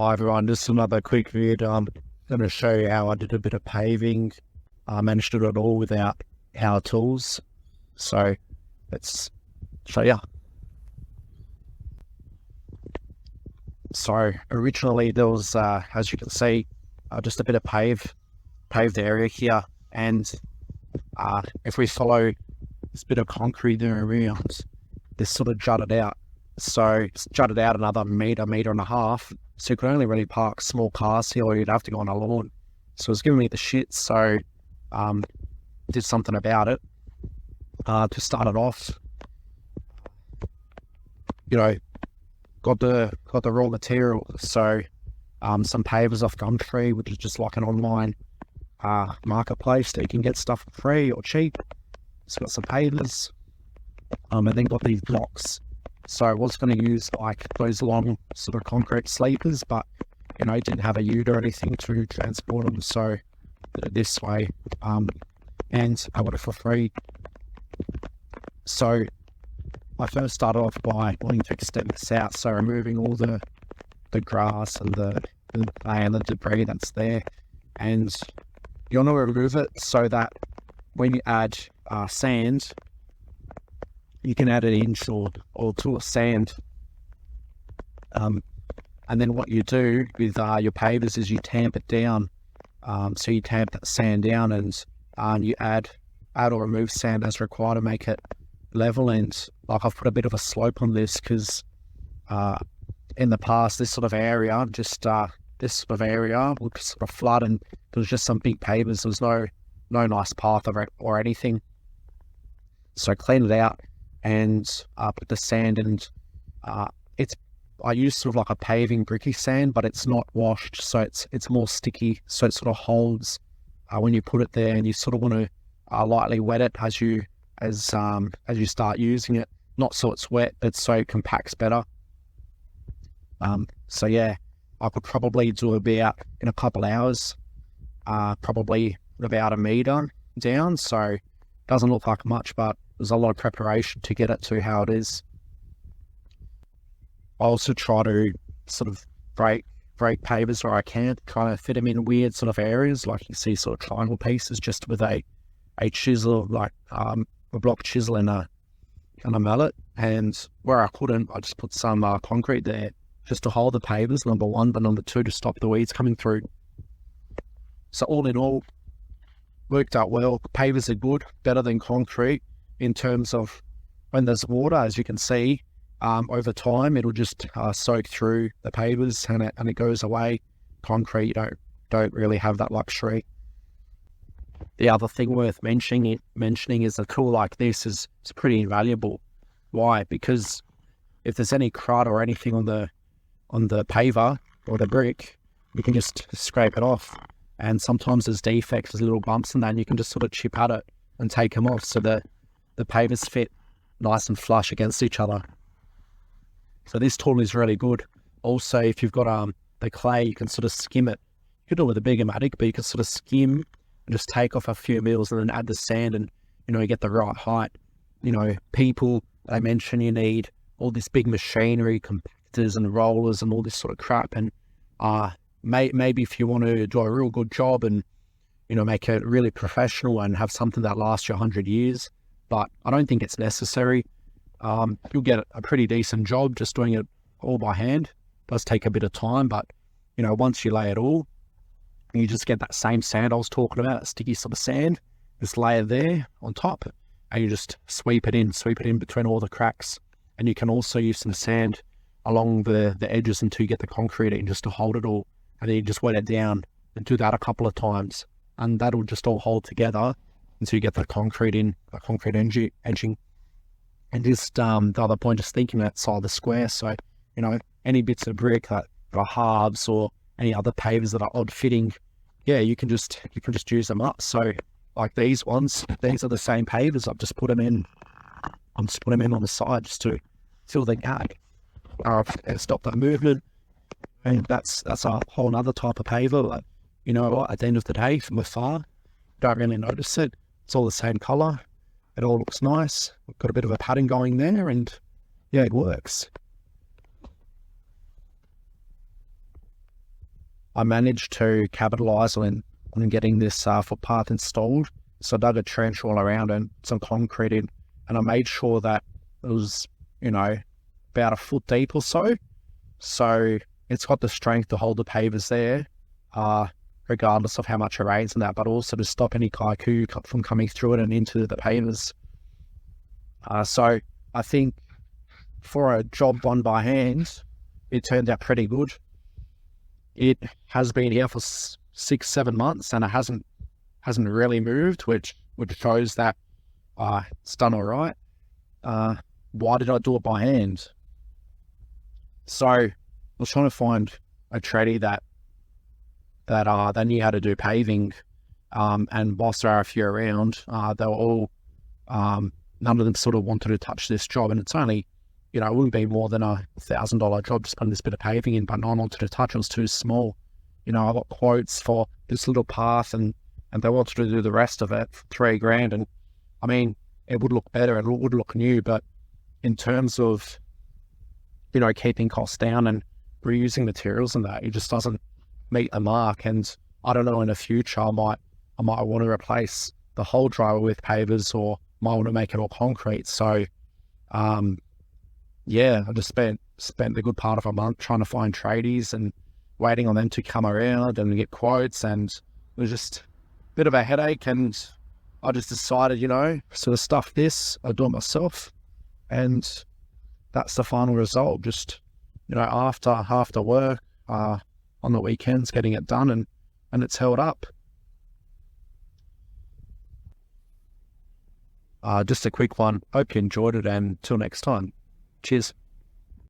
Hi everyone, just another quick vid. I'm going to show you how I did a bit of paving. I managed to do it all without power tools. So let's show you. So originally there was, as you can see, just a bit of paved area here. And if we follow this bit of concrete there around, this sort of jutted out. So it's jutted out another metre and a half. So you could only really park small cars here, or you'd have to go on a lawn. So it was giving me the shit. So did something about it. To start it off, got the raw material. So some pavers off Gumtree, which is just like an online marketplace that you can get stuff for free or cheap. It's got some pavers, and then got these blocks. So I was going to use like those long sort of concrete sleepers, but didn't have a ute or anything to transport them, so did it this way, and I got it for free. So I first started off by wanting to extend this out, so removing all the grass and the debris that's there, and you want to remove it so that when you add sand, you can add an inch or two of sand. And then what you do with your pavers is you tamp it down. So you tamp that sand down, and you add or remove sand as required to make it level. And like I've put a bit of a slope on this because in the past this sort of area would sort of flood, and there was just some big pavers. There was no nice path or anything. So I cleaned it out and put the sand, and I use sort of like a paving bricky sand, but it's not washed, so it's more sticky, so it sort of holds when you put it there, and you sort of want to lightly wet it as you start using it, not so it's wet, but so it compacts better. So yeah, I could probably do about in a couple hours, probably about a metre down, so it doesn't look like much, but there's a lot of preparation to get it to how it is. I also try to sort of break pavers where I can, try to fit them in weird sort of areas, like you see sort of triangle pieces, just with a chisel, like a block chisel and a kind of mallet. And where I couldn't, I just put some concrete there just to hold the pavers, number one, but number two, to stop the weeds coming through. So all in all, worked out well. Pavers are good, better than concrete in terms of when there's water, as you can see. Over time, it'll just soak through the pavers and it goes away. Concrete, you don't really have that luxury. The other thing worth mentioning is a tool like this is pretty invaluable. Why? Because if there's any crud or anything on the paver or the brick, you can just scrape it off. And sometimes there's defects, there's little bumps in that, and you can just sort of chip at it and take them off, so the pavers fit nice and flush against each other. So this tool is really good. Also, if you've got the clay, you can sort of skim it. You can do it with a Big-O-Matic, but you can sort of skim and just take off a few mils and then add the sand, and you get the right height. People, they mention you need all this big machinery, compactors and rollers and all this sort of crap, and maybe if you want to do a real good job and make it really professional and have something that lasts you 100 years, but I don't think it's necessary. You'll get a pretty decent job just doing it all by hand. It does take a bit of time, but once you lay it all, you just get that same sand I was talking about, that sticky sort of sand, this layer there on top, and you just sweep it in between all the cracks. And you can also use some sand along the edges until you get the concrete in, just to hold it all, and then you just wet it down and do that a couple of times, and that'll just all hold together until you get the concrete in, the concrete edging. And just the other point, just thinking outside the square. So, any bits of brick that are halves or any other pavers that are odd fitting, yeah, you can just use them up. So like these ones, these are the same pavers. I've just put them in. I'm just putting them in on the side just to fill the gap, and stop that movement. And that's a whole other type of paver. But at the end of the day, from afar, don't really notice it. It's all the same colour. It all looks nice. We've got a bit of a pattern going there, and yeah, it works. I managed to capitalise on getting this footpath installed. So I dug a trench all around and some concrete in, and I made sure that it was, about a foot deep or so. So it's got the strength to hold the pavers there, regardless of how much it rains and that, but also to stop any kaiku from coming through it and into the pavers. So I think for a job done by hand, it turned out pretty good. It has been here for 6-7 months, and it hasn't really moved, which shows that it's done all right. Why did I do it by hand? So I was trying to find a tradie that they knew how to do paving, and whilst there are a few around, they were all none of them sort of wanted to touch this job, and it's only, it wouldn't be more than $1,000 job just putting this bit of paving in, but no one wanted to touch it. It was too small. I got quotes for this little path, and they wanted to do the rest of it for $3,000. And I mean, it would look better and it would look new, but in terms of, keeping costs down and reusing materials and that, it just doesn't meet the mark. And I don't know, in the future, I might want to replace the whole driveway with pavers, or might want to make it all concrete. So, yeah, I just spent a good part of a month trying to find tradies and waiting on them to come around and get quotes, and it was just a bit of a headache. And I just decided, sort of stuff this, I'll do it myself, and that's the final result. Just, after work, on the weekends, getting it done, and it's held up. Just a quick one. Hope you enjoyed it, and till next time. Cheers.